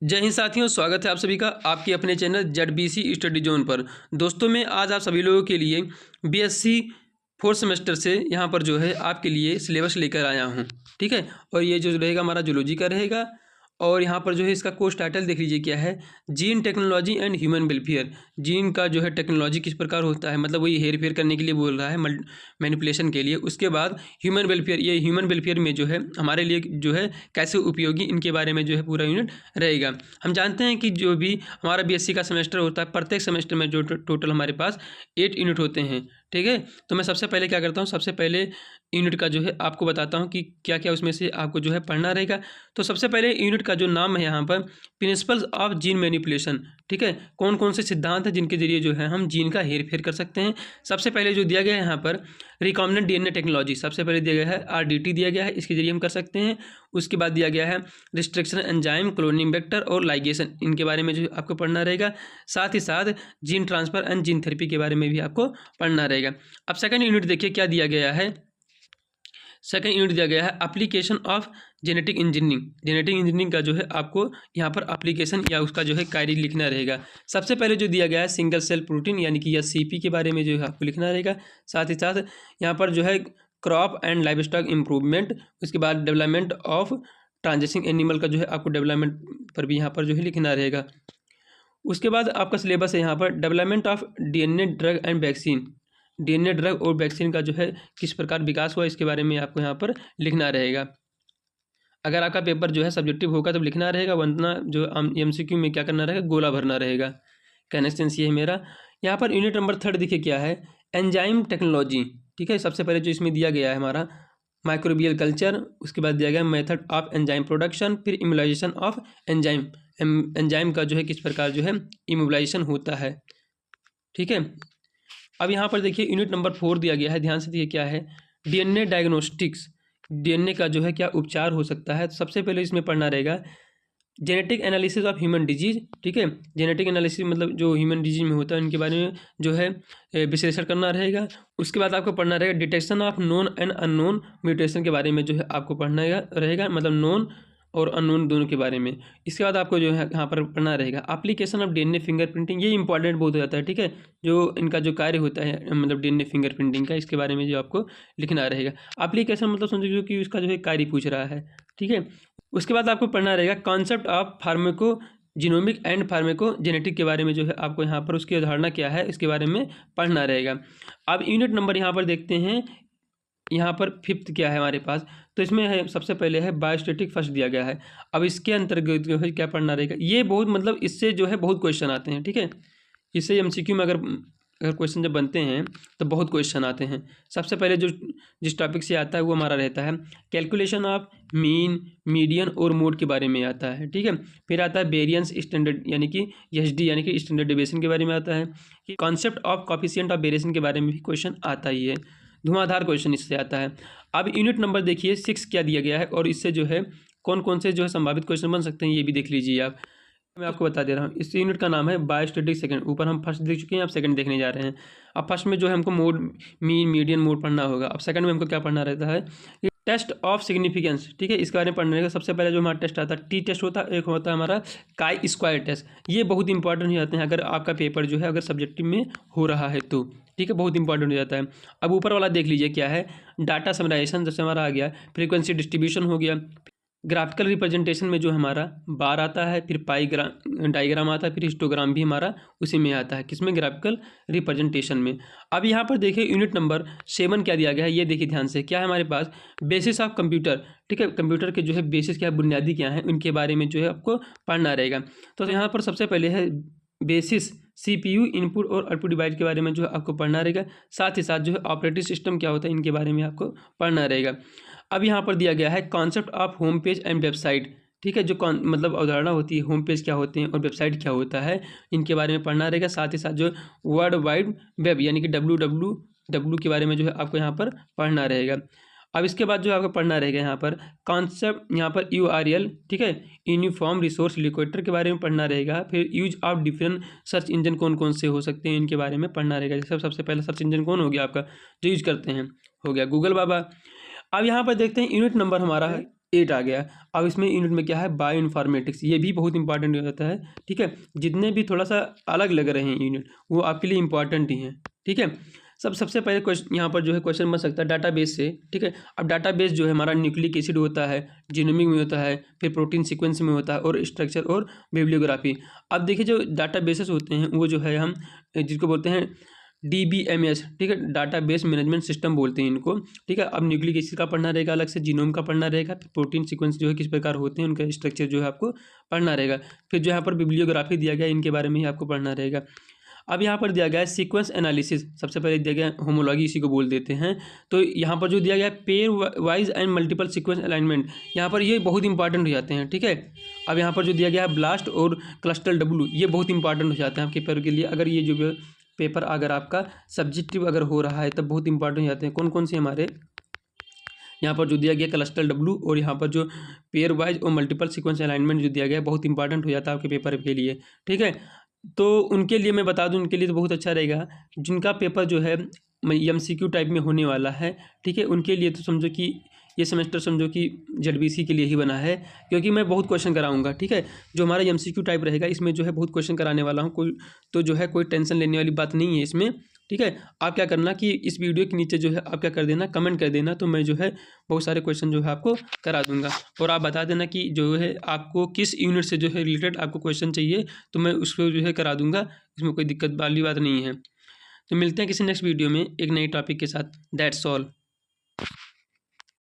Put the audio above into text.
जय हिंद साथियों, स्वागत है आप सभी का आपके अपने चैनल जेडबीसी स्टडी जोन पर। दोस्तों मैं आज आप सभी लोगों के लिए बीएससी फोर्थ सेमेस्टर से यहाँ पर जो है आपके लिए सिलेबस लेकर आया हूँ। ठीक है, और ये जो रहेगा हमारा जूलॉजी का रहेगा। और यहाँ पर जो है इसका कोर्स टाइटल देख लीजिए क्या है, gene technology and human welfare. Gene का जो है टेक्नोलॉजी किस प्रकार होता है, मतलब वही हेर फेर करने के लिए बोल रहा है, मैनिपुलेशन के लिए। उसके बाद ह्यूमन वेलफेयर, ये ह्यूमन वेलफेयर में जो है हमारे लिए जो है कैसे उपयोगी, इनके बारे में जो है पूरा यूनिट रहेगा। हम जानते हैं कि जो भी हमारा बीएससी का सेमेस्टर होता है, प्रत्येक सेमेस्टर में जो टोटल हमारे पास 8 यूनिट होते हैं। ठीक है, तो मैं सबसे पहले क्या करता हूँ, सबसे पहले यूनिट का जो है आपको बताता हूँ कि क्या क्या उसमें से आपको जो है पढ़ना रहेगा। तो सबसे पहले यूनिट का जो नाम है यहाँ पर प्रिंसिपल्स ऑफ जीन मैनिपुलेशन। ठीक है, कौन कौन से सिद्धांत हैं जिनके जरिए जो है हम जीन का हेर फेर कर सकते हैं। सबसे पहले जो दिया गया है यहाँ पर रिकॉम्बिनेंट डीएनए टेक्नोलॉजी, सबसे पहले दिया गया है आरडीटी दिया गया है, इसके जरिए हम कर सकते हैं। उसके बाद दिया गया है रिस्ट्रिक्शन एंजाइम, क्लोनिंग वेक्टर और लाइगेशन, इनके बारे में जो आपको पढ़ना रहेगा। साथ ही साथ gene transfer and gene therapy के बारे में भी आपको पढ़ना रहेगा। अब सेकंड यूनिट देखिए क्या दिया गया है। सेकंड यूनिट दिया गया है application of genetic engineering. Genetic engineering का जो है आपको यहाँ पर एप्लीकेशन या उसका जो है कार्य लिखना रहेगा। सबसे पहले जो दिया गया है सिंगल सेल प्रोटीन यानी कि या सीपी के बारे में जो है आपको लिखना रहेगा। साथ ही साथ यहाँ पर जो है crop and live stock improvement, उसके बाद डेवलपमेंट ऑफ ट्रांजिशनिंग एनिमल का जो है आपको डेवलपमेंट पर भी यहाँ पर जो है लिखना रहेगा। उसके बाद आपका सिलेबस है यहाँ पर development of DNA drug and vaccine. DNA drug और वैक्सीन का जो है किस प्रकार विकास हुआ, इसके बारे में आपको यहाँ पर लिखना रहेगा। अगर आपका पेपर जो है सब्जेक्टिव होगा तब लिखना रहेगा, वरना जो एमसीक्यू में क्या करना रहेगा, गोला भरना रहेगा। कहने का सेंस ये है मेरा। यहाँ पर यूनिट नंबर 3 देखिए क्या है, एंजाइम टेक्नोलॉजी। ठीक है, सबसे पहले जो इसमें दिया गया है हमारा माइक्रोबियल कल्चर, उसके बाद दिया गया मेथड ऑफ एंजाइम प्रोडक्शन, फिर इम्यूलाइजेशन ऑफ एंजाइम। एंजाइम का जो है किस प्रकार जो है इम्यूलाइजेशन होता है। ठीक है, अब यहाँ पर देखिए यूनिट नंबर 4 दिया गया है, ध्यान से देखिए क्या है, डीएनए डायग्नोस्टिक्स। डीएनए का जो है क्या उपचार हो सकता है। तो सबसे पहले इसमें पढ़ना रहेगा genetic analysis of human disease. ठीक है, जेनेटिक एनालिसिस मतलब जो ह्यूमन डिजीज में होता है उनके बारे में जो है विश्लेषण करना रहेगा। उसके बाद आपको पढ़ना रहेगा detection of known and unknown mutation के बारे में जो है आपको पढ़ना रहेगा, मतलब नोन और अननोन दोनों के बारे में। इसके बाद आपको जो है यहाँ पर पढ़ना रहेगा एप्लीकेशन ऑफ डीएनए फिंगरप्रिंटिंग। ये इंपॉर्टेंट बहुत हो जाता है। ठीक है, जो इनका जो कार्य होता है मतलब डीएनए फिंगरप्रिंटिंग का, इसके बारे में जो आपको लिखना रहेगा। एप्लीकेशन मतलब समझो कि उसका जो है कार्य पूछ रहा है। ठीक है, उसके बाद आपको पढ़ना रहेगा concept of pharmaco genomic and pharmaco genetic के बारे में जो है आपको यहाँ पर उसकी अवधारणा क्या है इसके बारे में पढ़ना रहेगा। अब यूनिट नंबर यहाँ पर देखते हैं, यहाँ पर 5th क्या है हमारे पास। तो इसमें है सबसे पहले है बायोस्टैटिक फर्स्ट दिया गया है। अब इसके अंतर्गत जो है क्या पढ़ना रहेगा, ये बहुत मतलब इससे जो है बहुत क्वेश्चन आते हैं। ठीक है, इससे एमसीक्यू में अगर क्वेश्चन जब बनते हैं तो बहुत क्वेश्चन आते हैं। सबसे पहले जो जिस टॉपिक से आता है वो हमारा रहता है कैलकुलेशन ऑफ मीन, मीडियन और मोड के बारे में आता है। ठीक है, फिर आता है वेरिएंस स्टैंडर्ड यानी कि एचडी यानी कि स्टैंडर्ड डेविएशन के बारे में आता है। कि concept of coefficient of variation के बारे में भी क्वेश्चन आता ही है, धुआंधार क्वेश्चन इससे आता है। अब यूनिट नंबर देखिए 6 क्या दिया गया है और इससे जो है कौन कौन से जो है संभावित क्वेश्चन बन सकते हैं ये भी देख लीजिए आप। मैं आपको बता दे रहा हूँ, इस यूनिट का नाम है बायोस्टैटिक सेकंड। ऊपर हम फर्स्ट देख चुके हैं, अब सेकंड देखने जा रहे हैं। अब फर्स्ट में जो है हमको मोड मीन मीडियन मोड पढ़ना होगा। अब सेकंड में हमको क्या पढ़ना रहता है, टेस्ट ऑफ सिग्निफिकेंस। ठीक है, इसके बारे में पढ़ने का सबसे पहले जो हमारा टेस्ट आता है टी टेस्ट होता है, एक होता है हमारा काई स्क्वायर टेस्ट। ये बहुत इंपॉर्टेंट हो जाते हैं अगर आपका पेपर जो है अगर सब्जेक्टिव में हो रहा है तो। ठीक है, बहुत इंपॉर्टेंट हो जाता है। अब ऊपर वाला देख लीजिए क्या है, डाटा समराइजेशन जैसे हमारा आ गया, फ्रीक्वेंसी डिस्ट्रीब्यूशन हो गया, ग्राफिकल रिप्रेजेंटेशन में जो हमारा बार आता है, फिर पाई डायग्राम आता है, फिर हिस्टोग्राम भी हमारा उसी में आता है, किसमें, ग्राफिकल रिप्रेजेंटेशन में। अब यहाँ पर देखिए यूनिट नंबर 7 क्या दिया गया है, ये देखिए ध्यान से क्या है हमारे पास, बेसिस ऑफ कंप्यूटर। ठीक है, कंप्यूटर के जो है बेसिस क्या है, बुनियादी क्या है, उनके बारे में जो है आपको पढ़ना रहेगा। तो यहाँ पर सबसे पहले है बेसिस सीपीयू इनपुट और आउटपुट डिवाइस के बारे में जो है आपको पढ़ना रहेगा। साथ ही साथ जो है ऑपरेटिंग सिस्टम क्या होता है इनके बारे में आपको पढ़ना रहेगा। अब यहाँ पर दिया गया है concept of home page and website. ठीक है, जो मतलब अवधारणा होती है होम पेज क्या होते हैं और वेबसाइट क्या होता है, इनके बारे में पढ़ना रहेगा। साथ ही साथ जो वर्ल्ड वाइड वेब यानी कि WWW के बारे में जो है आपको यहाँ पर पढ़ना रहेगा। अब इसके बाद जो आपको पढ़ना रहेगा यहाँ पर कॉन्सेप्ट, यहाँ पर URL। ठीक है, यूनिफॉर्म रिसोर्स लोकेटर के बारे में पढ़ना रहेगा। फिर use of different search engine कौन कौन से हो सकते हैं इनके बारे में पढ़ना रहेगा। जैसे सबसे पहला सर्च इंजन कौन हो गया आपका जो यूज करते हैं, हो गया गूगल बाबा। अब यहाँ पर देखते हैं यूनिट नंबर हमारा है 8 आ गया। अब इसमें यूनिट में क्या है, बायो इन्फॉर्मेटिक्स, ये भी बहुत इंपॉर्टेंट हो जाता है। ठीक है, जितने भी थोड़ा सा अलग लग रहे हैं यूनिट वो आपके लिए इंपॉर्टेंट ही हैं। ठीक है, सबसे पहले क्वेश्चन यहाँ पर जो है क्वेश्चन बन सकता है डाटाबेस से। ठीक है, अब डाटाबेस जो है हमारा न्यूक्लिक एसिड होता है, जीनोमिक में होता है, फिर प्रोटीन सीक्वेंस में होता है, और स्ट्रक्चर और बिब्लियोग्राफी। अब देखिए जो डाटाबेसेस होते हैं वो जो है हम जिसको बोलते हैं DBMS। ठीक है, डाटाबेस मैनेजमेंट सिस्टम बोलते हैं इनको। ठीक है, अब न्यूक्लिक एसिड का पढ़ना रहेगा, अलग से जीनोम का पढ़ना रहेगा, फिर प्रोटीन सीक्वेंस जो है किस प्रकार होते हैं उनका स्ट्रक्चर जो है आपको पढ़ना रहेगा, फिर जो यहाँ पर बिब्लियोग्राफी दिया गया है इनके बारे में ही आपको पढ़ना रहेगा। अब यहाँ पर दिया गया है सीक्वेंस एनालिसिस, सबसे पहले दिया गया है होमोलॉजी, इसी को बोल देते हैं। तो यहाँ पर जो दिया गया है pair wise and multiple sequence alignment, यहाँ पर ये बहुत इंपॉर्टेंट हो जाते हैं। ठीक है, अब यहाँ पर जो दिया गया है ब्लास्ट और क्लस्टर W, ये बहुत इंपॉर्टेंट हो जाते हैं आपके पेपर के लिए। अगर ये जो पेपर अगर आपका सब्जेक्टिव अगर हो रहा है तब बहुत इंपॉर्टेंट हो जाते हैं। कौन कौन से हमारे यहाँ पर जो दिया गया क्लस्टर W और यहाँ पर जो पेयर वाइज और मल्टीपल सीक्वेंस अलाइनमेंट जो दिया गया है बहुत इंपॉर्टेंट हो जाता है आपके पेपर के लिए। ठीक है, तो उनके लिए मैं बता दूं, उनके लिए तो बहुत अच्छा रहेगा जिनका पेपर जो है MCQ टाइप में होने वाला है। ठीक है, उनके लिए तो समझो कि ये सेमेस्टर समझो कि ZBC के लिए ही बना है, क्योंकि मैं बहुत क्वेश्चन कराऊंगा। ठीक है, जो हमारा MCQ टाइप रहेगा इसमें जो है बहुत क्वेश्चन कराने वाला हूँ, कोई तो जो है कोई टेंशन लेने वाली बात नहीं है इसमें। ठीक है, आप क्या करना कि इस वीडियो के नीचे जो है आप क्या कर देना, कमेंट कर देना, तो मैं जो है बहुत सारे क्वेश्चन जो है आपको करा दूंगा। और आप बता देना कि जो है आपको किस यूनिट से जो है रिलेटेड आपको क्वेश्चन चाहिए, तो मैं उसको जो है करा दूंगा, इसमें कोई दिक्कत वाली बात नहीं है। तो मिलते हैं किसी नेक्स्ट वीडियो में एक नई टॉपिक के साथ। That's all.